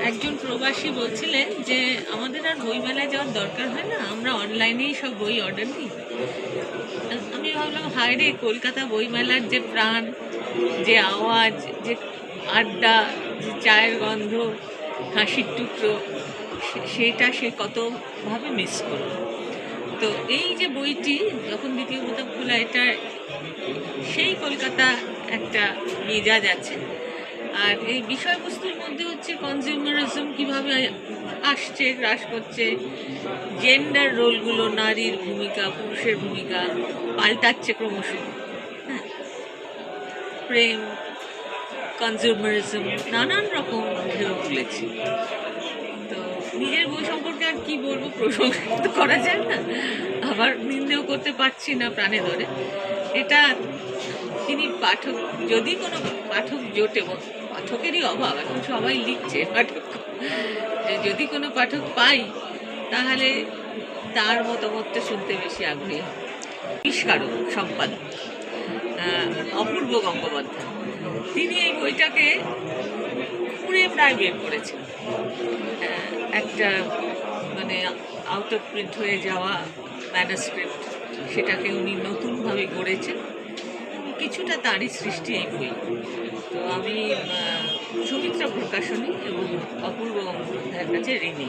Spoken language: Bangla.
একজন প্রবাসী বলছিলেন যে আমাদের আর বইমেলায় যাওয়ার দরকার হয় না, আমরা অনলাইনেই সব বই অর্ডার দিই। আমি ভাবলাম, হায় রে, কলকাতা বইমেলার যে প্রাণ, যে আওয়াজ, যে আড্ডা, যে চায়ের গন্ধ, হাসির টুকরো, সেটা সে কতভাবে মিস করলো। তো এই যে বইটি যখন দ্বিতীয় বোতাম খোলা, এটা সেই কলকাতা একটা মেজাজ আছে। আর এই বিষয়বস্তুর মধ্যে হচ্ছে কনজিউমারিজম কীভাবে আসছে, হ্রাস করছে, জেন্ডার রোলগুলো, নারীর ভূমিকা, পুরুষের ভূমিকা পাল্টাচ্ছে ক্রমশ। হ্যাঁ, প্রেম, কনজিউমারিজম নানান রকম ঢেউ তুলেছে। তো নিজের বই সম্পর্কে আর কি বলবো, প্রশংসা তো করা যায় না, আবার নিন্দেও করতে পারছি না প্রাণে ধরে। এটা তিনি পাঠক, যদি কোনো পাঠক জোটে, পাঠকেরই অভাব, এখন সবাই লিখছে পাঠক, যদি কোনো পাঠক পাই তাহলে তার মতামতটা শুনতে বেশি আগ্রহী হয়। আবিষ্কারক সম্পাদক অপূর্ব গঙ্গোপাধ্যায়, তিনি এই বইটাকে পুড়ে প্রায় বের করেছেন। একটা মানে আউট অফ প্রিন্ট হয়ে যাওয়া ম্যানাস্ক্রিপ্ট, সেটাকে উনি নতুনভাবে গড়েছেন। কিছুটা তারই সৃষ্টি এই বই। তো আমি সুমিত্রা প্রকাশনী এবং অপূর্ব গঙ্গোপাধ্যায়ের কাছে ঋণী।